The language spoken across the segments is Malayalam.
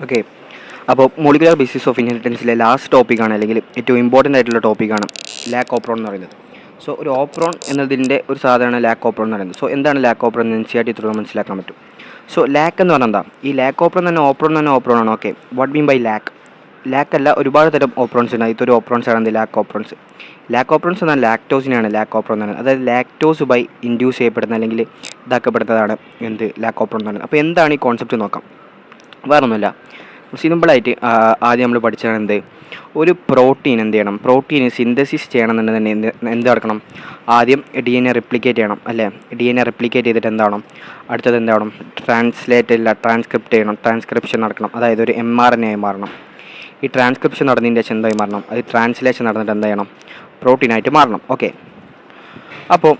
ഓക്കെ, അപ്പോൾ മോളിക്കുലർ ബേസിസ് ഓഫ് ഇൻഹെറിറ്റൻസിലെ ലാസ്റ്റ് ടോപ്പിക്കാണ്, അല്ലെങ്കിൽ ഏറ്റവും ഇമ്പോർട്ടൻ്റ് ആയിട്ടുള്ള ടോപ്പിക്കാണ് ലാക്ക് ഓപ്രോൺ എന്ന് പറയുന്നത്. സോ ഒരു ഓപ്രോൺ എന്നതിൻ്റെ ഒരു സാധനമാണ് ലാക്ക് ഓപ്രോൺ എന്ന് പറയുന്നത്. സോ എന്താണ് ലാക്ക് ഓപ്രോൺ എന്ന് NCERT ത്രൂ മനസ്സിലാക്കാൻ പറ്റും. സോ ലാക്ക് എന്ന് പറഞ്ഞാൽ എന്താ, ഈ ലാക്ക് ഓപ്രോൺ തന്നെ ഓപ്രോൺ ആണ്. Okay, what mean by lac? Lac അല്ല, ഒരുപാട് തരം ഓപ്രോൺസ് ഉണ്ട്. ഇതൊരു ഓപ്രോൺസ് ആണ് ലാക്ക് ഓപ്രോൺസ്. ലാക്ക് ഓപ്രോൺസ് എന്നാൽ ലാക്ടോസിനെയാണ് ലാക്ക് ഓപ്രോൺ എന്ന് പറയുന്നത്. അതായത് ലാക്ടോസ് ബൈ ഇൻഡ്യൂസ് ചെയ്യപ്പെടുന്ന അല്ലെങ്കിൽ ഇതാക്കപ്പെടുന്നതാണ് എന്ത് ലാക്ക് ഓപ്രോൺ എന്ന് പറയുന്നത്. അപ്പോൾ എന്താണ് ഈ കോൺസെപ്റ്റ് നോക്കാം. വേറൊന്നുമില്ല, സിമ്പിളായിട്ട് ആദ്യം നമ്മൾ പഠിച്ചതാണ് എന്ത്, ഒരു പ്രോട്ടീൻ എന്ത് ചെയ്യണം, പ്രോട്ടീന് സിന്തസിസ് ചെയ്യണമെന്നുണ്ടെങ്കിൽ എന്ത് നടക്കണം, ആദ്യം DNA റെപ്ലിക്കേറ്റ് ചെയ്യണം അല്ലേ. DNA റെപ്ലിക്കേറ്റ് ചെയ്തിട്ട് എന്താവണം, അടുത്തത് എന്താവണം, ട്രാൻസ്ക്രിപ്റ്റ് ചെയ്യണം, ട്രാൻസ്ക്രിപ്ഷൻ നടക്കണം. അതായത് ഒരു mRNA ആയി മാറണം. ഈ ട്രാൻസ്ക്രിപ്ഷൻ നടന്നതിൻ്റെ ശേഷം എന്തായി മാറണം, അത് ട്രാൻസ്ലേഷൻ നടന്നിട്ട് എന്ത് ചെയ്യണം, പ്രോട്ടീനായിട്ട് മാറണം. ഓക്കെ, അപ്പോൾ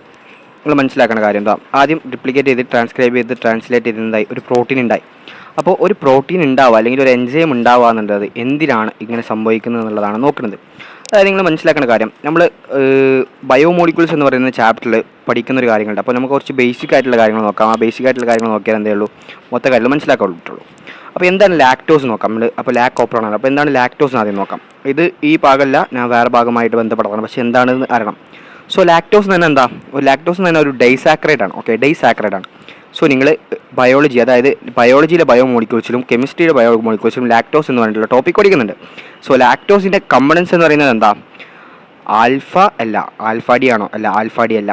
നിങ്ങൾ മനസ്സിലാക്കേണ്ട കാര്യം എന്താ, ആദ്യം റിപ്ലിക്കേറ്റ് ചെയ്ത് ട്രാൻസ്ക്രൈബ് ചെയ്ത് ട്രാൻസ്ലേറ്റ് ചെയ്ത് എന്തായി, ഒരു പ്രോട്ടീൻ ഉണ്ടായി. അപ്പോൾ ഒരു പ്രോട്ടീൻ ഉണ്ടാവുക അല്ലെങ്കിൽ ഒരു എൻസൈം ഉണ്ടാവുക എന്നുള്ളത് എന്തിനാണ് ഇങ്ങനെ സംഭവിക്കുന്നത് എന്നുള്ളതാണ് നോക്കുന്നത്. അതായത് നിങ്ങൾ മനസ്സിലാക്കേണ്ട കാര്യം, നമ്മൾ ബയോമോളിക്യൂൾസ് എന്ന് പറയുന്ന ചാപ്റ്ററിൽ പഠിക്കുന്ന ഒരു കാര്യങ്ങളുണ്ട്. അപ്പോൾ നമുക്ക് കുറച്ച് ബേസിക് ആയിട്ടുള്ള കാര്യങ്ങൾ നോക്കാം. ആ ബേസിക് ആയിട്ടുള്ള കാര്യങ്ങൾ നോക്കിയാൽ എന്തേ ഉള്ളൂ, മൊത്തം കാര്യങ്ങൾ മനസ്സിലാക്കാറുള്ളൂ. അപ്പോൾ എന്താണ് ലാക്ടോസ് നോക്കാം നമ്മൾ. അപ്പോൾ ലാക്ക് ഓപ്രോൺ ആണ്. അപ്പോൾ എന്താണ് ലാക്ടോസ് ആദ്യം നോക്കാം. ഇത് ഈ ഭാഗമല്ല, ഞാൻ വേറെ ഭാഗമായിട്ട് ബന്ധപ്പെടണം, പക്ഷേ എന്താണെന്ന് അറിയണം. സോ ലാക്ടോസ് തന്നെ എന്താ, ഒരു ലാക്ടോസ് തന്നെ ഒരു ഡൈസാക്രൈഡ് ആണ്. ഓക്കെ, ഡൈസാക്രൈഡ് ആണ്. സോ നിങ്ങൾ ബയോളജി, അതായത് ബയോളജിയിലെ ബയോമോളിക്യൂൾസിലും കെമിസ്ട്രിയിലെ ബയോമോളിക്യൂൾസിലും ലാക്ടോസ് എന്ന് പറഞ്ഞിട്ടുള്ള ടോപ്പിക് പഠിക്കുന്നുണ്ട്. സോ ലാക്ടോസിൻ്റെ കമ്പണൻസ് എന്ന് പറയുന്നത് എന്താ, ആൽഫ അല്ല, ആൽഫ ഡി ആണോ, അല്ല ആൽഫ ഡി അല്ല,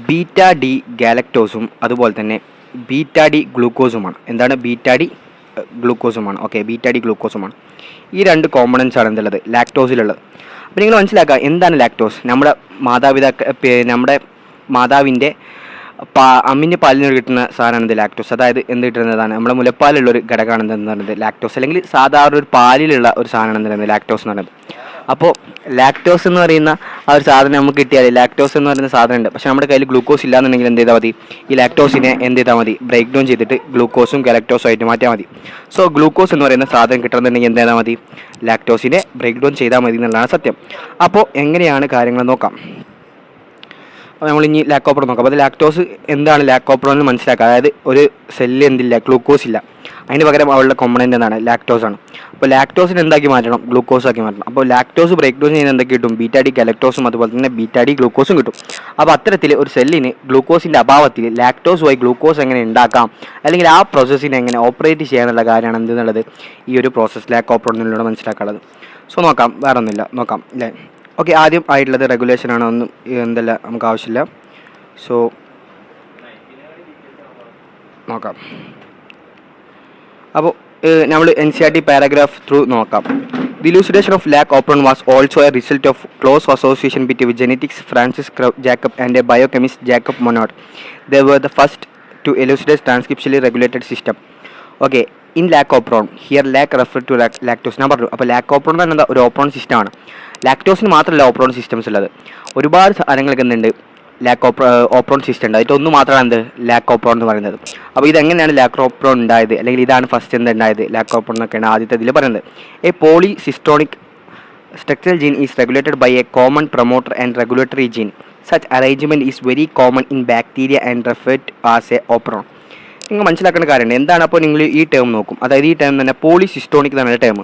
ബീറ്റ ഡി ഗാലക്ടോസും അതുപോലെ തന്നെ ബീറ്റ ഡി ഗ്ലൂക്കോസുമാണ്. എന്താണ്, ബീറ്റ ഡി ഗ്ലൂക്കോസുമാണ്. ഓക്കെ, ബീറ്റ ഡി ഗ്ലൂക്കോസുമാണ്. ഈ രണ്ട് കോമ്പണൻസ് ആണ് എന്തുള്ളത്, ലാക്ടോസിലുള്ളത്. അപ്പോൾ നിങ്ങൾ മനസ്സിലാക്കുക എന്താണ് ലാക്ടോസ്. നമ്മുടെ നമ്മുടെ മാതാവിൻ്റെ അമ്മിൻ്റെ പാലിൽ നിന്ന് കിട്ടുന്ന സാധനമാണ് ഇത് ലാക്ടോസ്. അതായത് എന്ത് കിട്ടുന്നതാണ്, നമ്മുടെ മുലപ്പാലുള്ളൊരു ഘടകമാണ് എന്തെന്ന് പറയുന്നത് ലാക്ടോസ്, അല്ലെങ്കിൽ സാധാരണ ഒരു പാലിലുള്ള ഒരു സാധനമാണ് എന്ത് പറയുന്നത് ലാക്ടോസ് എന്ന് പറയുന്നത്. അപ്പോൾ ലാക്ടോസ് എന്ന് പറയുന്ന ആ ഒരു സാധനം നമുക്ക് കിട്ടിയാൽ, ലാക്ടോസ് എന്ന് പറയുന്ന സാധനം ഉണ്ട്, പക്ഷേ നമ്മുടെ കയ്യിൽ ഗ്ലൂക്കോസ് ഇല്ലാന്നുണ്ടെങ്കിൽ എന്ത് ചെയ്താൽ മതി, ഈ ലാക്ടോസിനെ എന്ത് ചെയ്താൽ മതി, ബ്രേക്ക് ഡൗൺ ചെയ്തിട്ട് ഗ്ലൂക്കോസും ഗാലക്ടോസും ആയിട്ട് മാറ്റിയാൽ മതി. സോ ഗ്ലൂക്കോസ് എന്ന് പറയുന്ന സാധനം കിട്ടണമെന്നുണ്ടെങ്കിൽ എന്ത് ചെയ്താൽ മതി, ലാക്ടോസിനെ ബ്രേക്ക് ഡൗൺ ചെയ്താൽ മതി എന്നുള്ളതാണ് സത്യം. അപ്പോൾ എങ്ങനെയാണ് കാര്യങ്ങൾ നോക്കാം. നമ്മൾ ഇനി ലാക്ക് ഓപ്രോൺ നോക്കാം. അപ്പോൾ അത് ലാക്ടോസ് എന്താണ് ലാക്ക് ഓപ്രോൺ എന്ന് മനസ്സിലാക്കുക. അതായത് ഒരു സെല്ല് എന്തില്ല, ഗ്ലൂക്കോസ് ഇല്ല, അതിന് പകരം അവളുടെ കോമ്പണൻ്റ് എന്താണ്, ലാക്ടോസ് ആണ്. അപ്പോൾ ലാക്ടോസിന് എന്താക്കി മാറ്റണം, ഗ്ലൂക്കോസ് ആക്കി മാറ്റണം. അപ്പോൾ ലാക്ടോസ് ബ്രേക്ക് ഡൗൺ ചെയ്യുന്ന എന്തൊക്കെ കിട്ടും, ബീറ്റ ഡി ഗാലക്ടോസും അതുപോലെ തന്നെ ബീറ്റ ഡി ഗ്ലൂക്കോസും കിട്ടും. അപ്പോൾ അത്തരത്തിൽ ഒരു സെല്ലിന് ഗ്ലൂക്കോസിൻ്റെ അഭാവത്തിൽ ലാക്ടോസ് വഴി ഗ്ലൂക്കോസ് എങ്ങനെ ഉണ്ടാക്കാം, അല്ലെങ്കിൽ ആ പ്രോസസ്സിനെ എങ്ങനെ ഓപ്പറേറ്റ് ചെയ്യാനുള്ള കാര്യമാണ് എന്തെന്നുള്ളത് ഈ ഒരു പ്രോസസ്സ് ലാക്ക് ഓപ്രോണിലൂടെ മനസ്സിലാക്കാനുള്ളത്. സോ നോക്കാം, വേറെ ഒന്നുമില്ല, നോക്കാം അല്ലേ. ഓക്കെ, ആദ്യം ആയിട്ടുള്ളത് റെഗുലേഷനാണ്. ഒന്നും എന്തല്ല നമുക്ക് ആവശ്യമില്ല. സോ നോക്കാം. അപ്പോൾ നമ്മൾ NCERT പാരഗ്രാഫ് ത്രൂ നോക്കാം. The elucidation of lac operon was also a result of close association between genetics Francis Jacob and a biochemist Jacob Monod. They were the first to elucidate transcriptionally regulated system. Okay, in lac operon here lac refer to lactose. ഞാൻ പറഞ്ഞു, അപ്പോൾ ലാക്ക് ഓപ്രോൺ എന്ന് പറയുന്നത് ഒരു ഓപ്രോൺ സിസ്റ്റമാണ്. ലാക്ടോസിന് മാത്രമല്ല ഓപ്രോൺ സിസ്റ്റംസ് ഉള്ളത്, ഒരുപാട് സാധനങ്ങൾക്ക് എന്തുണ്ട്, ലാക്ക് ഓപ്രോൺ സിസ്റ്റം ഉണ്ട്. അതിൽ ഒന്ന് മാത്രമാണ് എന്ത്, ലാക്ക് ഓപ്രോൺ എന്ന് പറയുന്നത്. അപ്പോൾ ഇതെങ്ങനെയാണ് ലാക്ക് ഓപ്രോൺ ഉണ്ടായത്, അല്ലെങ്കിൽ ഇതാണ് ഫസ്റ്റ് എന്തുണ്ടായത്, ലാക്ക് ഓപ്രോൺ എന്നൊക്കെയാണ് ആദ്യത്തെ ഇതിൽ പറയുന്നത്. A polycistronic structural gene is regulated by a common promoter and regulatory gene. Such arrangement is very common in bacteria and referred to as a operon. നിങ്ങൾ മനസ്സിലാക്കേണ്ട കാര്യമുണ്ട്. എന്താണ് അപ്പോൾ നിങ്ങൾ ഈ ടേം നോക്കും, അതായത് ഈ ടേം തന്നെ പോളിസിസ്റ്റോണിക് എന്നാണ് ടേം.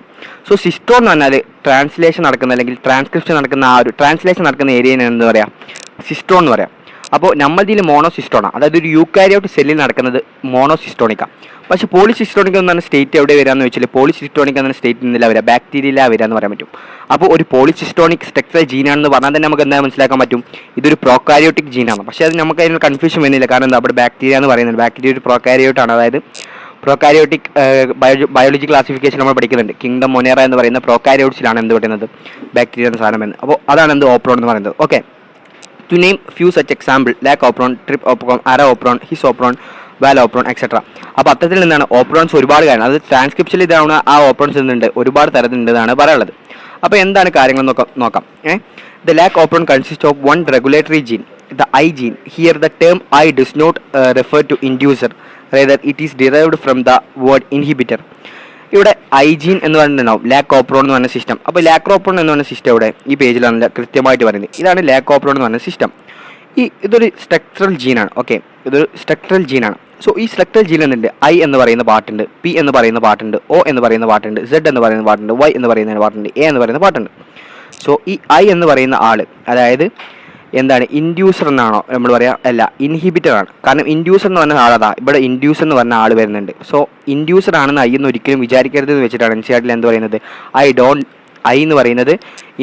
സോ സിസ്റ്റോൺ എന്ന് പറഞ്ഞാൽ ട്രാൻസ്ലേഷൻ നടക്കുന്ന അല്ലെങ്കിൽ ട്രാൻസ്ക്രിപ്ഷൻ നടക്കുന്ന ആ ഒരു ട്രാൻസ്ലേഷൻ നടക്കുന്ന ഏരിയനെ എന്താ പറയുക, സിസ്റ്റോൺ എന്ന് പറയാം. അപ്പോൾ നമ്മളിതിൽ മോണോസിസ്റ്റോണാണ്, അതായത് ഒരു യൂക്കാരിയോട്ട് സെല്ലിൽ നടക്കുന്നത് മോണോസിസ്റ്റോണിക്കാണ്. പക്ഷേ പോളിസിസ്റ്റോണിക് എന്ന് പറഞ്ഞ സ്റ്റേറ്റ് എവിടെ വരാമെന്ന് വെച്ചാൽ, പോളിസിസ്റ്റോണിക് എന്ന സ്റ്റേറ്റിൽ നിന്നില്ല വരിക, ബാക്ടീരിയയിലാണ് വരിക എന്ന് പറയാൻ പറ്റും. അപ്പോൾ ഒരു പോളിസിസ്റ്റോണിക് സ്ട്രക്ചറൽ ജീനാണെന്ന് പറഞ്ഞാൽ തന്നെ നമുക്ക് എന്താ മനസ്സിലാക്കാൻ പറ്റും, ഇതൊരു പ്രോകാരിയോട്ടിക് ജീനാണ്. പക്ഷേ അത് നമുക്ക് അതിന് കൺഫ്യൂഷൻ വരുന്നില്ല, കാരണം എന്താ, അവിടെ ബാക്ടീരിയ എന്ന് പറയുന്നത്, ബാക്ടീരിയ ഒരു പ്രോകാരിയോട്ടാണ്. അതായത് പ്രോകാരിയോട്ടിക് ബയോളജി ക്ലാസിഫിക്കേഷൻ നമ്മൾ പഠിക്കുന്നുണ്ട്. കിങ്ഡം മൊനേറ എന്ന് പറയുന്ന പ്രോകാരിയോട്സിലാണ് എന്ത് പറയുന്നത്, ബാക്ടീരിയ എന്ന സാധനം എന്ന്. അപ്പോൾ അതാണ് എന്ത് ഓപ്രോൺ എന്ന് പറയുന്നത്. Okay, to name few such example, lac opron, trip opron, ara opron, his opron, val opron, etc. അപ്പോൾ അത്തരത്തിൽ നിന്നാണ് ഓപ്രോൺസ് ഒരുപാട് കാര്യം, അത് ട്രാൻസ്ക്രിപ്ഷനിൽ ഇതാണ് ആ ഓപ്രോൺസ് എന്തുണ്ട്, ഒരുപാട് തരത്തിലുണ്ടെന്നാണ് പറയാനുള്ളത്. അപ്പോൾ എന്താണ് കാര്യങ്ങൾ നോക്കാം. The lac opron consists of one regulatory gene, the I gene. Here the term I does not refer to inducer, rather it is derived from the word inhibitor. ഇവിടെ ഐജീൻ എന്ന് പറഞ്ഞിട്ടുണ്ടാവും ലാക്ക് ഓപ്രോൺ എന്ന് പറഞ്ഞ സിസ്റ്റം. അപ്പോൾ ലാക്ക് ഓപ്രോൺ എന്ന് പറഞ്ഞ സിസ്റ്റം ഇവിടെ ഈ പേജിലാണ് കൃത്യമായിട്ട് പറയുന്നത്. ഇതാണ് ലാക്ക് ഓപ്രോൺ എന്ന് പറഞ്ഞ സിസ്റ്റം. ഇതൊരു സ്ട്രക്ചറൽ ജീനാണ്. ഓക്കെ, ഇതൊരു സ്ട്രക്ചറൽ ജീനാണ്. സോ ഈ സ്ട്രക്ചറൽ ജീൻ എന്തുണ്ട്? ഐ എന്ന് പറയുന്ന പാർട്ടുണ്ട്, പി എന്ന് പറയുന്ന പാർട്ടുണ്ട്, ഒ എന്ന് പറയുന്ന പാർട്ടുണ്ട്, സെഡ് എന്ന് പറയുന്ന പാർട്ടുണ്ട്, വൈ എന്ന് പറയുന്ന പാർട്ടുണ്ട്, എ എന്ന് പറയുന്ന പാർട്ടുണ്ട്. സോ ഈ ഐ എന്ന് പറയുന്ന ആൾ അതായത് എന്താണ്? ഇൻഡ്യൂസർ എന്നാണോ നമ്മൾ പറയാം? അല്ല, ഇൻഹിബിറ്റർ ആണ്. കാരണം ഇൻഡ്യൂസർ എന്ന് പറഞ്ഞ ആളതാ ഇവിടെ ഇൻഡ്യൂസർ എന്ന് പറഞ്ഞ ആൾ വരുന്നുണ്ട്. സോ ഇൻഡ്യൂസർ ആണെന്ന് ഐ എന്ന് ഒരിക്കലും വിചാരിക്കരുത് എന്ന് വെച്ചിട്ടാണ് എൻസിആർടിയിൽ എന്ത് പറയുന്നത്? ഐ എന്ന് പറയുന്നത്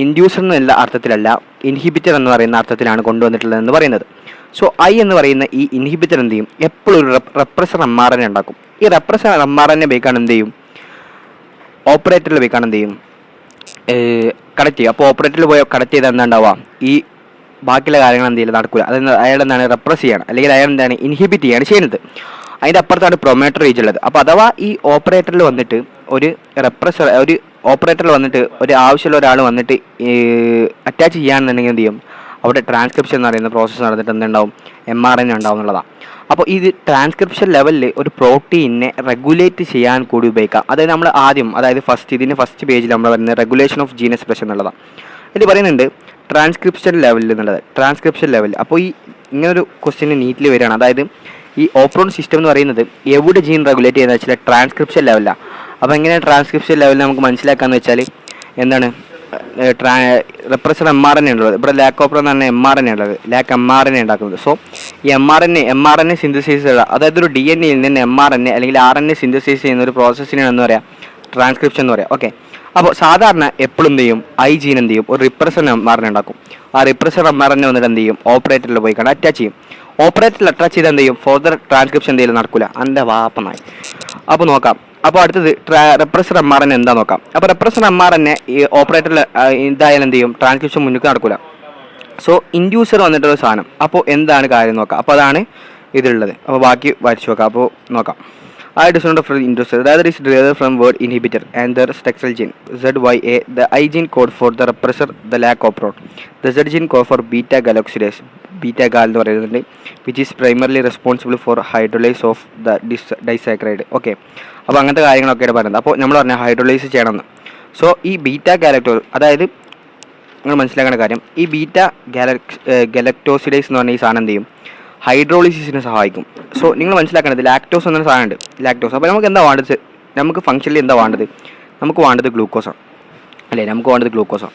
ഇൻഡ്യൂസർ എന്നുള്ള അർത്ഥത്തിലല്ല, ഇൻഹിബിറ്റർ എന്ന് പറയുന്ന അർത്ഥത്തിലാണ് കൊണ്ടുവന്നിട്ടുള്ളത് എന്ന് പറയുന്നത്. സോ ഐ എന്ന് പറയുന്ന ഈ ഇൻഹിബിറ്റർ എന്ത് ചെയ്യും? എപ്പോഴും ഒരു റെപ്രസർ mRNA ഉണ്ടാക്കും. ഈ റെപ്രസർ mRNA ബേക്കാണ് എന്ത് ചെയ്യും? ഓപ്പറേറ്ററിൽ ബേക്കാണ് എന്ത് ചെയ്യും? കണക്ട് ചെയ്യും. അപ്പോൾ ഓപ്പറേറ്ററിൽ പോയി കണക്ട് ചെയ്താൽ എന്താ ഉണ്ടാവുക? ഈ ബാക്കിയുള്ള കാര്യങ്ങൾ എന്ത് ചെയ്യില്ല, നടക്കില്ല. അത് അയാൾ എന്താണ്? റെപ്രസ് ചെയ്യണം, അല്ലെങ്കിൽ അയാൾ എന്താണ്? ഇൻഹിബിറ്റ് ചെയ്യാണ് ചെയ്യുന്നത്. അതിൻ്റെ അപ്പുറത്താണ് പ്രൊമോട്ടർ റീജ് ഉള്ളത്. അപ്പോൾ അഥവാ ഈ ഓപ്പറേറ്ററിൽ വന്നിട്ട് ഒരു ഓപ്പറേറ്ററിൽ വന്നിട്ട് ഒരു ആവശ്യമുള്ള ഒരാൾ വന്നിട്ട് അറ്റാച്ച് ചെയ്യുകയാണെന്നുണ്ടെങ്കിൽ എന്ത് ചെയ്യും? അവിടെ ട്രാൻസ്ക്രിപ്ഷൻ എന്ന് പറയുന്ന പ്രോസസ്സ് നടന്നിട്ട് എന്തുണ്ടാവും? mRNA ഉണ്ടാവും എന്നുള്ളതാണ്. അപ്പോൾ ഇത് ട്രാൻസ്ക്രിപ്ഷൻ ലെവലിൽ ഒരു പ്രോട്ടീനെ റെഗുലേറ്റ് ചെയ്യാൻ കൂടി ഉപയോഗിക്കാം. അതായത് നമ്മൾ ആദ്യം ഇതിൻ്റെ ഫസ്റ്റ് പേജിൽ നമ്മൾ പറയുന്നത് റെഗുലേഷൻ ഓഫ് ജീൻ എക്സ്പ്രഷൻ എന്നുള്ളതാണ്. ഇതിൽ പറയുന്നുണ്ട് ട്രാൻസ്ക്രിപ്ഷൻ ലെവലിൽ എന്നുള്ളത്. ട്രാൻസ്ക്രിപ്ഷൻ ലെവൽ അപ്പോൾ ഈ ഇങ്ങനൊരു ക്വസ്റ്റ്യന് നീറ്റിൽ വരികയാണ്. അതായത് ഈ ഓപ്രോൺ സിസ്റ്റം എന്ന് പറയുന്നത് എവിടെ ജീൻ റെഗുലേറ്റ് ചെയ്യുന്നത് വെച്ചാൽ ട്രാൻസ്ക്രിപ്ഷൻ ലെവലാണ്. അപ്പോൾ എങ്ങനെ ട്രാൻസ്ക്രിപ്ഷൻ ലെവലിൽ നമുക്ക് മനസ്സിലാക്കാമെന്ന് വെച്ചാൽ എന്താണ്? റെപ്രസർ mRNA ഉള്ളത്. ഇവിടെ ലാക്ക് ഓപ്പർ എന്ന് പറഞ്ഞാൽ mRNA ഉള്ളത്, mRNA ഉണ്ടാക്കുന്നത്. സോ ഈ mRNA സിന്തസൈസ്, അതായത് ഒരു DNA യിൽ നിന്ന് mRNA അല്ലെങ്കിൽ RNA സിന്തസൈസ് ചെയ്യുന്ന ഒരു പ്രോസസ്സിനാണ് എന്ന് പറയാം ട്രാൻസ്ക്രിപ്ഷൻ എന്ന് പറയാം. ഓക്കെ, അപ്പോൾ സാധാരണ എപ്പോഴും എന്ത് ചെയ്യും? ഐ ജീൻ എന്ത് ചെയ്യും? ഒരു റിപ്രസർ mRNA ഉണ്ടാക്കും. ആ റിപ്രസർ mRNA വന്നിട്ട് എന്ത് ചെയ്യും? ഓപ്പറേറ്ററിൽ പോയി കണ്ട് അറ്റാച്ച് ചെയ്യും. ഓപ്പറേറ്ററിൽ അറ്റാച്ച് ചെയ്ത് എന്ത് ചെയ്യും? ഫർദർ ട്രാൻസ്ക്രിപ്ഷൻ എന്തെങ്കിലും നടക്കില്ല. എൻ്റെ വാപ്പനായി. അപ്പോൾ നോക്കാം. അപ്പോൾ അടുത്തത് റെപ്രസർ mRNA എന്താ നോക്കാം. അപ്പോൾ റെപ്രസർ mRNA ഈ ഓപ്പറേറ്ററിൽ ഇതായാലും എന്ത് ചെയ്യും? ട്രാൻസ്ക്രിപ്ഷൻ മുന്നിൽ നടക്കില്ല. സോ ഇൻഡ്യൂസർ വന്നിട്ടൊരു സാധനം. അപ്പോൾ എന്താണ് കാര്യം നോക്കാം. അപ്പോൾ അതാണ് ഇതിലുള്ളത്. അപ്പോൾ ബാക്കി വരച്ച് നോക്കാം. അപ്പോൾ നോക്കാം. I descend from inducer, rather is derived from word inhibitor and their structural gene ZYA. The I gene code for the repressor, the lac operon. The Z gene code for beta galactosidase, beta gal എന്ന് പറയുന്നത്, which is primarily responsible for hydrolysis of the disaccharide. Okay, അപ്പോൾ അങ്ങനത്തെ കാര്യങ്ങളൊക്കെയാണ് പറയുന്നത്. അപ്പോൾ നമ്മൾ പറഞ്ഞ ഹൈഡ്രോലൈസ് ചെയ്യണമെന്ന്. സോ ഈ ബീറ്റ ഗാലക്ടോ, അതായത് നിങ്ങൾ മനസ്സിലാക്കേണ്ട കാര്യം, ഈ ബീറ്റ ഗാലക്ടോസിഡേസ് എന്ന് പറഞ്ഞ ഈ സാധനം എന്ത് ചെയ്യും? ഹൈഡ്രോളിസിസിനെ സഹായിക്കും. സോ നിങ്ങൾ മനസ്സിലാക്കേണ്ടത് ലാക്ടോസ് എന്നൊരു സാധനമുണ്ട്, ലാക്ടോസ്. അപ്പോൾ നമുക്ക് എന്താ വേണ്ടത്? നമുക്ക് ഫംഗ്ഷനിൽ എന്താ വേണ്ടത്? നമുക്ക് വേണ്ടത് ഗ്ലൂക്കോസാണ് അല്ലേ? നമുക്ക് വേണ്ടത് ഗ്ലൂക്കോസാണ്.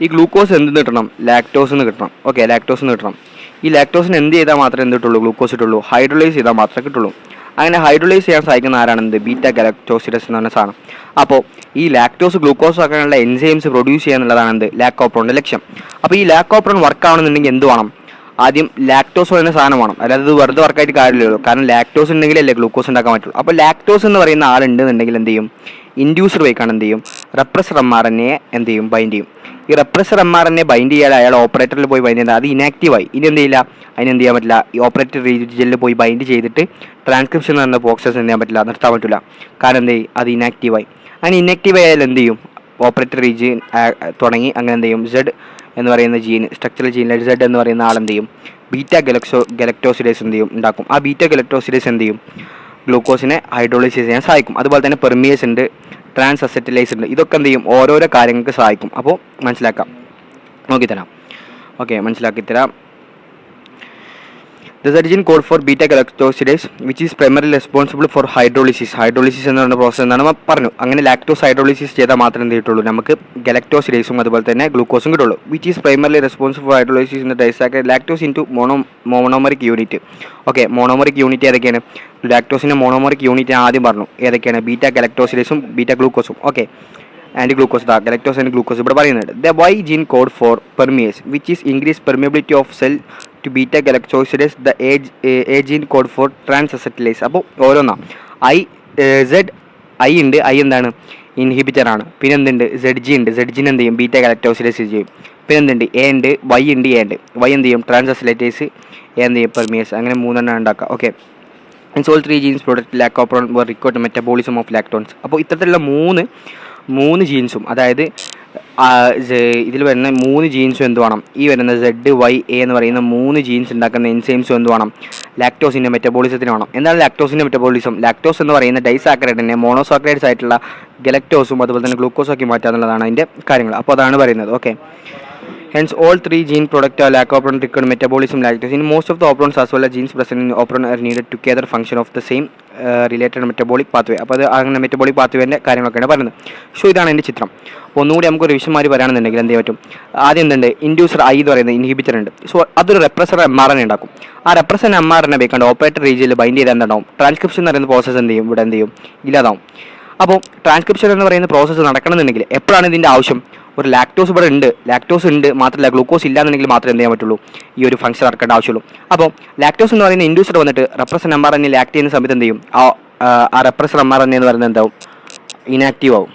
ഈ ഗ്ലൂക്കോസ് എന്ത് കിട്ടണം? ലാക്ടോസ് എന്ന് കിട്ടണം. ഓക്കെ, ലാക്ടോസ് എന്ന് കിട്ടണം. ഈ ലാക്ടോസിന് എന്ത് ചെയ്താൽ മാത്രമേ എന്ത് കിട്ടുള്ളൂ? ഗ്ലൂക്കോസ് കിട്ടുള്ളൂ. ഹൈഡ്രോലൈസ് ചെയ്താൽ മാത്രമേ കിട്ടുള്ളൂ. അങ്ങനെ ഹൈഡ്രോലൈസ് ചെയ്യാൻ സഹായിക്കുന്ന ആരാണെന്ത്? ബീറ്റ ഗാലക്ടോസിഡസ് എന്ന് പറഞ്ഞ സാധനം. അപ്പോൾ ഈ ലാക്ടോസ് ഗ്ലൂക്കോസ് ആക്കാനുള്ള എൻസൈംസ് പ്രൊഡ്യൂസ് ചെയ്യുക എന്നുള്ളതാണ് എന്ത്? ലാക്ക് ഓപ്രോണിൻ്റെ ലക്ഷ്യം. അപ്പോൾ ഈ ലാക്ക് ഓപ്രോൺ വർക്ക് ആവണമെന്നുണ്ടെങ്കിൽ എന്ത് വേണം? ആദ്യം ലാക്ടോസ് പറയുന്ന സാധനം വേണം. അല്ലാതെ ഇത് വെറുതെ വർക്കായിട്ട് കാര്യമില്ലല്ലോ. കാരണം ലാക്ടോസ് ഉണ്ടെങ്കിലല്ലേ ഗ്ലൂക്കോസ് ഉണ്ടാക്കാൻ പറ്റുള്ളൂ. അപ്പോൾ ലാക്ടോസ് എന്ന് പറയുന്ന ആളുണ്ടെന്നുണ്ടെങ്കിൽ എന്ത് ചെയ്യും? ഇൻഡ്യൂസർ വഴിക്കാണ് എന്ത് ചെയ്യും? റെപ്രസർ mRNA എന്ത് ചെയ്യും? ബൈൻഡ് ചെയ്യും. ഈ റെപ്രസർ mRNA ബൈൻഡ് ചെയ്യാൻ അയാൾ ഓപ്പറേറ്ററിൽ പോയി ബൈൻഡ് ചെയ്താൽ അത് ഇനാക്റ്റീവായി. ഇനി എന്ത് ചെയ്യില്ല? അതിനെന്ത് ചെയ്യാൻ പറ്റില്ല? ഈ ഓപ്പറേറ്റർ റീജിയനിൽ പോയി ബൈൻഡ് ചെയ്തിട്ട് ട്രാൻസ്ക്രിപ്ഷൻ എന്ന് പറഞ്ഞ പ്രോസസ് എന്ത് ചെയ്യാൻ പറ്റില്ല? നിർത്താൻ പറ്റില്ല. കാരണം എന്ത് ചെയ്യും? അത് ഇനാക്റ്റീവായി. അങ്ങനെ ഇനാക്റ്റീവ് ആയാൽ എന്ത് ചെയ്യും? ഓപ്പറേറ്റർ റീജിയൻ തുടങ്ങി അങ്ങനെ എന്ത് ചെയ്യും? സെഡ് എന്ന് പറയുന്ന ജീൻ, സ്ട്രക്ചറൽ ജീനിൽ സെഡ് എന്ന് പറയുന്ന ആളെന്ത് ചെയ്യും? ബീറ്റ ഗാലക്ടോസിഡേസ് എന്ത് ചെയ്യും? ഉണ്ടാക്കും. ആ ബീറ്റ ഗാലക്ടോസിഡേസ് എന്ത് ചെയ്യും? ഗ്ലൂക്കോസിനെ ഹൈഡ്രോളൈസ് ചെയ്യാൻ സഹായിക്കും. അതുപോലെ തന്നെ പെർമിയേസ് ഉണ്ട്, ട്രാൻസ് അസെറ്റലൈസ് ഉണ്ട്. ഇതൊക്കെ എന്ത് ചെയ്യും? ഓരോരോ കാര്യങ്ങൾക്ക് സഹായിക്കും. അപ്പോൾ മനസ്സിലാക്കാം, നോക്കിത്തരാം. Okay, മനസ്സിലാക്കിത്തരാം. The Z gene code for beta galactosidase, which is primarily responsible for hydrolysis. Hydrolysis എന്ന് പറയുന്ന പ്രോസസ് എന്നാണ് പറഞ്ഞു. അങ്ങനെ ലാക്ടോസ് ഹൈഡ്രോളിസിസ് ചെയ്താൽ മാത്രമേ എന്ത് കിട്ടുള്ളൂ? നമുക്ക് ഗലക്ടോസിഡേസും അതുപോലെ തന്നെ ഗ്ലൂക്കോസും കിട്ടുള്ളൂ. Which is primarily responsible for hydrolysis in the disaccharide lactose into monomeric unit. Okay, monomeric unit ഏതൊക്കെയാണ്? ലാക്ടോസിൻ്റെ മോണോമറിക് യൂണിറ്റ് ആദ്യം പറഞ്ഞു. ഏതൊക്കെയാണ്? ബീറ്റ ഗലക്ടോസിഡേസും ബീറ്റ ഗ്ലൂക്കോസും. Okay, and glucose, galactose and glucose ഇവിടെ പറയുന്നുണ്ട്. The Y gene code for permease, which is increased permeability of cell to beta galactosidase. The A gene code for transacetylase. അപ്പോൾ ഓരോന്നാ I ഉണ്ട്. I എന്താണ്? ഇൻഹിബിറ്റർ ആണ്. പിന്നെ എന്തുണ്ട്? ZG ഉണ്ട്. ZG എന്ത് ചെയ്യും? ബീറ്റ ഗാലക്ടോസിഡേസ് ചെയ്യും. പിന്നെ എന്തുണ്ട്? A ഉണ്ട്, Y ഉണ്ട്, A ഉണ്ട്. Y എന്ത് ചെയ്യും? ട്രാൻസാസിലേറ്റേസ്, A എന്ത് ചെയ്യും? പെർമിയേസ്. അങ്ങനെ മൂന്നെണ്ണം ഉണ്ടാക്കുക. Okay, and all 3 genes product lac operon were required metabolism of lactones. അപ്പോൾ ഇത്തരത്തിലുള്ള മൂന്ന് ജീൻസും, അതായത് ഇതിൽ വരുന്ന 3 ജീൻസും എന്ത് വേണം? ഈ വരുന്ന ZYA എന്ന് പറയുന്ന 3 ജീൻസ് ഉണ്ടാക്കുന്ന എൻസൈംസും എന്ത് വേണം? ലാക്ടോസിൻ്റെ മെറ്റബോളിസത്തിന് വേണം. എന്താണ് ലാക്ടോസിൻ്റെ മെറ്റബോളിസം? ലാക്ടോസ് എന്ന് പറയുന്ന ഡൈസാക്കറൈഡിനെ മോണോസാക്കറൈഡ്സ് ആയിട്ടുള്ള ഗലക്ടോസും അതുപോലെ തന്നെ ഗ്ലൂക്കോസും ആക്കി മാറ്റുക എന്നുള്ളതാണ് അതിൻ്റെ കാര്യങ്ങൾ. അപ്പോൾ അതാണ് പറയുന്നത്. Okay, Hence, all three gene product lac operon require metabolism lactose. In most of the operons as well as genes present in operon are needed together function of the same related metabolic pathway. അപ്പോൾ അത് അങ്ങനെ മെറ്റബോളിക് പാത്വേൻ്റെ കാര്യങ്ങളൊക്കെയാണ് പറയുന്നത്. സോ ഇതാണ് എൻ്റെ ചിത്രം. അപ്പോൾ ഒന്നുകൂടി നമുക്ക് റിവിഷന്മാർ പറയുകയാണെന്നുണ്ടെങ്കിൽ എന്ത് ചെയ്യാൻ പറ്റും? ആദ്യം എന്തുണ്ട്? ഇൻഡ്യൂസർ ഐ എന്ന് പറയുന്ന ഇൻഹിബിറ്റർ ഉണ്ട്. സോ അതൊരു റെപ്രസർ mRNA ഉണ്ടാക്കും. ആ റെപ്രസർ mRNA ഉപയോഗിക്കാണ്ട് ഓപ്പറേറ്റർ റീജിയനിൽ ബൈൻഡ് ചെയ്ത് എന്തുണ്ടാവും? ട്രാൻസ്ക്രിപ്ഷൻ എന്ന് പറയുന്ന പ്രോസസ്സ് എന്ത് ചെയ്യും? ഇവിടെ എന്ത് ചെയ്യും? ഇല്ലാതാവും. അപ്പോൾ ട്രാൻസ്ക്രിപ്ഷൻ എന്ന് പറയുന്ന പ്രോസസ്സ് നടക്കണമെന്നുണ്ടെങ്കിൽ എപ്പോഴാണ് ഇതിൻ്റെ ആവശ്യം? ഒരു ലാക്ടോസ് ഇവിടെ ഉണ്ട്, ലാക്ടോസ് ഉണ്ട് മാത്രമല്ല ഗ്ലൂക്കോസ് ഇല്ലാന്നുണ്ടെങ്കിൽ മാത്രമേ എന്ത് ചെയ്യാൻ പറ്റുള്ളൂ? ഈ ഒരു ഫംഗ്ഷൻ നടക്കേണ്ട ആവശ്യമുള്ളൂ. അപ്പോൾ ലാക്ടോസ് എന്ന് പറയുന്ന ഇൻഡ്യൂസർ വന്നിട്ട് റെപ്രസർ mRNA ആക്ട് ചെയ്യുന്ന സമയത്ത് എന്ത് ചെയ്യും? ആ റെപ്രസർ mRNA എന്ന് പറയുന്നത് എന്താവും? ഇനാക്റ്റീവ് ആവും.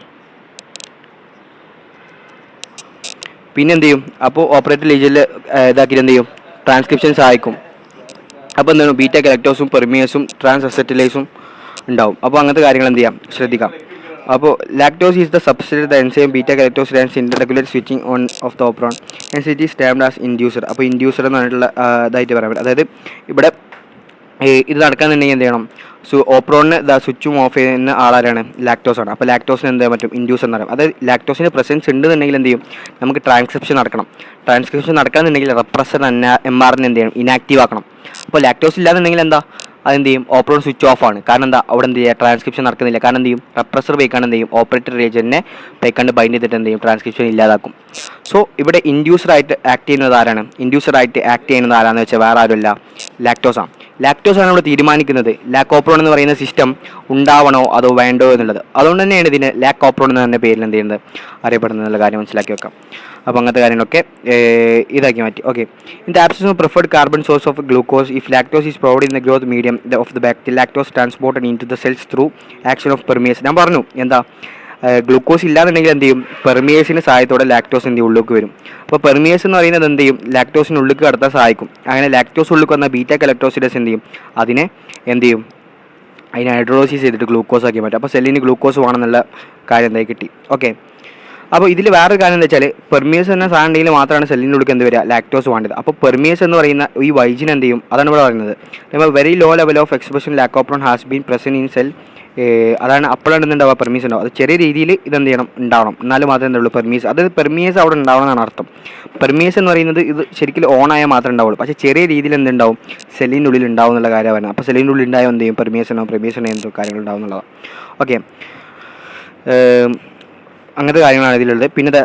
പിന്നെ എന്ത് ചെയ്യും? അപ്പോൾ ഓപ്പറേറ്റർ ലീജിയിൽ ഇതാക്കിയിട്ട് എന്ത് ചെയ്യും? ട്രാൻസ്ക്രിപ്ഷൻ സഹായിക്കും. അപ്പോൾ എന്താണ്? ബീറ്റ ഗാലക്ടോസും പെർമിയേസും ട്രാൻസ് അസെറ്റിലേസും ഉണ്ടാവും. അപ്പോൾ അങ്ങനത്തെ കാര്യങ്ങൾ എന്ത് ചെയ്യാം? ശ്രദ്ധിക്കാം. അപ്പോൾ lactose is the substrate the enzyme beta galactose dance in regular switching on of the operon and it is termed as inducer. അപ്പോൾ ഇൻഡ്യൂസർ എന്ന് പറഞ്ഞിട്ടുള്ള ഇതായിട്ട് പറയാൻ പറ്റും. അതായത് ഇവിടെ ഇത് നടക്കാന്നുണ്ടെങ്കിൽ എന്ത് ചെയ്യണം? ഓപ്രോണിന് സ്വിച്ചും ഓഫ് ചെയ്യുന്ന ആളാരാണ്? ലാക്ടോസ് ആണ്. അപ്പോൾ ലാക്ടോസിന് എന്ത് ചെയ്യാൻ പറ്റും? ഇൻഡ്യൂസ് എന്ന് പറയും. അതായത് ലാക്ടോസിന് പ്രസൻസ് ഉണ്ടെന്നുണ്ടെങ്കിൽ എന്ത് ചെയ്യും? നമുക്ക് ട്രാൻസ്ക്രിപ്ഷൻ നടക്കണം. ട്രാൻസ്ക്രിപ്ഷൻ നടക്കാന്നുണ്ടെങ്കിൽ റെപ്രസർ mRNA എന്ത് ചെയ്യണം? ഇനാക്റ്റീവ് ആക്കണം. അപ്പോൾ ലാക്ടോസ് ഇല്ലാന്നുണ്ടെങ്കിൽ എന്താ? അതെന്ത് ചെയ്യും? ഓപ്രോൺ സ്വിച്ച് ഓഫ് ആണ്. കാരണം എന്താ? അവിടെ എന്ത് ചെയ്യുക? ട്രാൻസ്ക്രിപ്ഷൻ നടക്കുന്നില്ല. കാരണം എന്ത് ചെയ്യും? റെപ്രസർ ഉപയോഗിക്കാണ്ട് എന്ത് ചെയ്യും? ഓപ്പറേറ്റർ റീജിയനെ ഉപയോഗിക്കാണ്ട് ബൈൻഡ് ചെയ്തിട്ട് എന്ത് ചെയ്യും? ട്രാൻസ്ക്രിപ്ഷൻ ഇല്ലാതാക്കും. സോ ഇവിടെ ഇൻഡ്യൂസറായിട്ട് ആക്ട് ചെയ്യുന്നത് ആരാണ്? ഇൻഡ്യൂസറായിട്ട് ആക്ട് ചെയ്യുന്നത് ആരാണെന്ന് വെച്ചാൽ വേറെ ആരുമല്ല, ലാക്ടോസ് ആണ്. ലാക്ടോസ് ആണ് ഇവിടെ തീരുമാനിക്കുന്നത് ലാക്കോപ്രോൺ എന്ന് പറയുന്ന സിസ്റ്റം ഉണ്ടാവണോ അതോ വേണ്ടോ എന്നുള്ളത്. അതുകൊണ്ട് തന്നെയാണ് ഇതിന് ലാക്കോപ്രോൺ എന്ന് പറഞ്ഞ പേരിൽ എന്ത് ചെയ്യുന്നത്? അറിയപ്പെടുന്നത് എന്നുള്ള കാര്യം മനസ്സിലാക്കി വെക്കാം. അപ്പോൾ അങ്ങനത്തെ കാര്യങ്ങളൊക്കെ ഇതാക്കി മാറ്റി. Okay. In the absence of preferred carbon source of glucose if lactose is provide in the growth medium of the bacteria lactose transported into the cells through action of permease. ഞാൻ പറഞ്ഞു എന്താ? ഗ്ലൂക്കോസ് ഇല്ലാന്നുണ്ടെങ്കിൽ എന്ത് ചെയ്യും? പെർമിയേസിൻ്റെ സഹായത്തോടെ ലാക്ടോസ് എന്ത് ചെയ്യും? ഉള്ളിലേക്ക് വരും. അപ്പോൾ പെർമിയേസ് എന്ന് പറയുന്നത് എന്ത് ചെയ്യും? ലാക്ടോസിന് ഉള്ളിലേക്ക് കടത്താൻ സഹായിക്കും. അങ്ങനെ ലാക്ടോസ് ഉള്ളിലേക്ക് വന്ന ബീറ്റ ഗാലക്ടോസിഡസ് എന്ത് ചെയ്യും? അതിനെ എന്ത് ചെയ്യും? അതിനെ ഹൈഡ്രോളൈസിസ് ചെയ്തിട്ട് ഗ്ലൂക്കോസ് ആക്കി മാറ്റും. അപ്പോൾ സെല്ലിന് ഗ്ലൂക്കോസ് വേണമെന്നുള്ള കാര്യം എന്തായി കിട്ടി. ഓക്കെ. അപ്പോൾ ഇതിൽ വേറൊരു കാര്യം എന്താ വെച്ചാൽ പെർമിയേസ് എന്ന സാധനം ഉണ്ടെങ്കിൽ മാത്രമാണ് സെല്ലിൻ്റെ ഉള്ളിൽ എന്ത് വരിക? ലാക്ടോസ് വേണ്ടത്. അപ്പോൾ പെർമിയേസ് എന്ന് പറയുന്ന ഈ വൈജിന് എന്ത് ചെയ്യും? അതാണ് ഇവിടെ പറയുന്നത്. Very low level of expression lac operon has been present in cell. അതാണ് അപ്പോഴാണ് എന്തുണ്ടാവുക? പെർമീസ് ഉണ്ടാവും. അത് ചെറിയ രീതിയിൽ ഇതെന്ത് ചെയ്യണം? ഉണ്ടാവണം. എന്നാലും മാത്രമേ എന്തുള്ളൂ? പെർമീസ്. അതായത് പെർമീസ് അവിടെ ഉണ്ടാവണം എന്നാണ് അർത്ഥം. പെർമീസ് എന്ന് പറയുന്നത് ഇത് ശരിക്കും ഓണായാൽ മാത്രമേ ഉണ്ടാവുള്ളൂ. പക്ഷേ ചെറിയ രീതിയിൽ എന്തുണ്ടാവും? സെല്ലിൻ്റെ ഉള്ളിൽ ഉണ്ടാവും എന്നുള്ള കാര്യമാണ് പറയുന്നത്. അപ്പോൾ സെല്ലിൻ്റെ ഉള്ളിൽ ഉണ്ടായാൽ എന്ത് ചെയ്യും? പെർമീസ് ഉണ്ടാവും. പെർമീസ് എന്തോ കാര്യങ്ങൾ ഉണ്ടാവും എന്നുള്ളതാണ്. ഓക്കെ. അങ്ങനത്തെ കാര്യങ്ങളാണ് ഇതിലുള്ളത്. പിന്നെ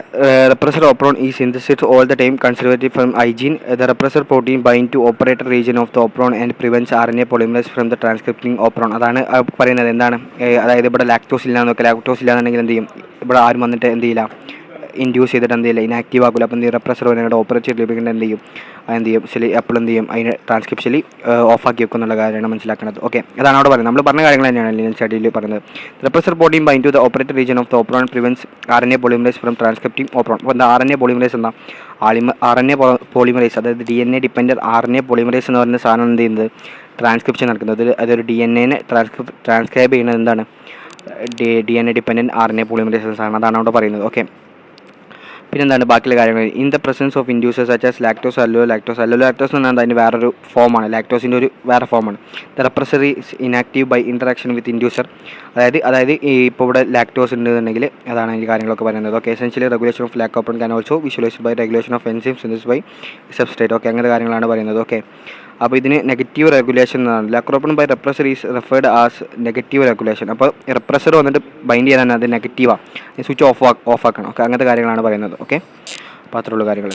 റെപ്രസർ ഓപ്രോൺ ഈ synthesis all the time conservative from I gene. The repressor protein bind to operator region of the operon and prevents RNA polymerase from the transcripting operon. അതാണ് പറയുന്നത്. എന്താണ്? അതായത് ഇവിടെ ലാക്ടോസ് ഇല്ലാന്നൊക്കെ. ലാക്ടോസ് ഇല്ലാന്നുണ്ടെങ്കിൽ എന്ത് ചെയ്യും? ഇവിടെ ആരും വന്നിട്ട് എന്ത് ചെയ്യില്ല? ഇൻഡ്യൂസ് ചെയ്തിട്ട് എന്ത് ചെയ്യില്ല? ഇനാക്റ്റീവ് ആക്കില്ല. അപ്പം എന്ത് ചെയ്യും? റെപ്രസർ വന്നിട്ട് ഓപ്പറേറ്റ് ചെയ്ത് ലഭിക്കേണ്ട എന്ത് ചെയ്യും? എന്ത് ചെയ്യും? അപ്പോൾ എന്ത് ചെയ്യും? അതിനെ ട്രാൻസ്ക്രിപ്ഷനിൽ ഓഫാക്കി വെക്കും എന്നുള്ള കാര്യമാണ് മനസ്സിലാക്കുന്നത്. ഓക്കെ. അതാണ് അവിടെ പറയുന്നത്. നമ്മൾ പറഞ്ഞ കാര്യങ്ങൾ തന്നെയാണ് ലിനൻ സ്റ്റഡിയിൽ പറയുന്നത്. Repressor protein bind to the operator region of the operon prevents RNA polymerase from transcripting operon. അപ്പോൾ എന്താ RNA പോളിമറൈസ്? എന്താ RNA പോളിമറൈസ്? അതായത് DNA ഡിപ്പെൻഡൻറ്റ് RNA പോളിമറൈസ് എന്ന് പറയുന്ന സാധനം എന്ത് ചെയ്യുന്നത്? ട്രാൻസ്ക്രിപ്ഷൻ നടക്കുന്നത്. അതൊരു DNA ട്രാൻസ്ക്രൈബ് ചെയ്യുന്നത് എന്താണ്? DNA ഡിപ്പെൻഡൻറ്റ് RNA പോളിമറൈസ് എന്ന സാധനം. അതാണ് അവിടെ പറയുന്നത്. ഓക്കെ. പിന്നെന്താണ് ബാക്കിയുള്ള കാര്യങ്ങൾ? In the presence of inducers such as lactose lactose എന്ന് പറഞ്ഞാൽ അതിൻ്റെ വേറൊരു ഫോമാണ്. ലാക്ടോസിൻ്റെ ഒരു വേറെ ഫോമാണ്. The repressor is inactive by interaction with inducer. അതായത് ഈ ഇപ്പോൾ ഇവിടെ ലാക്ടോസ് ഉണ്ടെന്നുണ്ടെങ്കിൽ അതാണ് അതിൻ്റെ കാര്യങ്ങളൊക്കെ പറയുന്നത്. Okay. Essentially regulation of lac operon can also visualised by regulation of enzyme synthesis by substrate. Okay. അങ്ങനത്തെ കാര്യങ്ങളാണ് പറയുന്നത്. ഓക്കെ. അപ്പോൾ ഇതിന് നെഗറ്റീവ് റെഗുലേഷൻ എന്നാണ്. Lac operon by repressor is referred as negative regulation. അപ്പോൾ റെപ്രസർ വന്നിട്ട് ബൈൻഡ് ചെയ്യാൻ അത് നെഗറ്റീവാണ്. സ്വിച്ച് ഓഫ് ആക്കണം. ഓക്കെ. അങ്ങനത്തെ കാര്യങ്ങളാണ് പറയുന്നത്. ഓക്കെ. അപ്പോൾ അത്രയുള്ള കാര്യങ്ങൾ.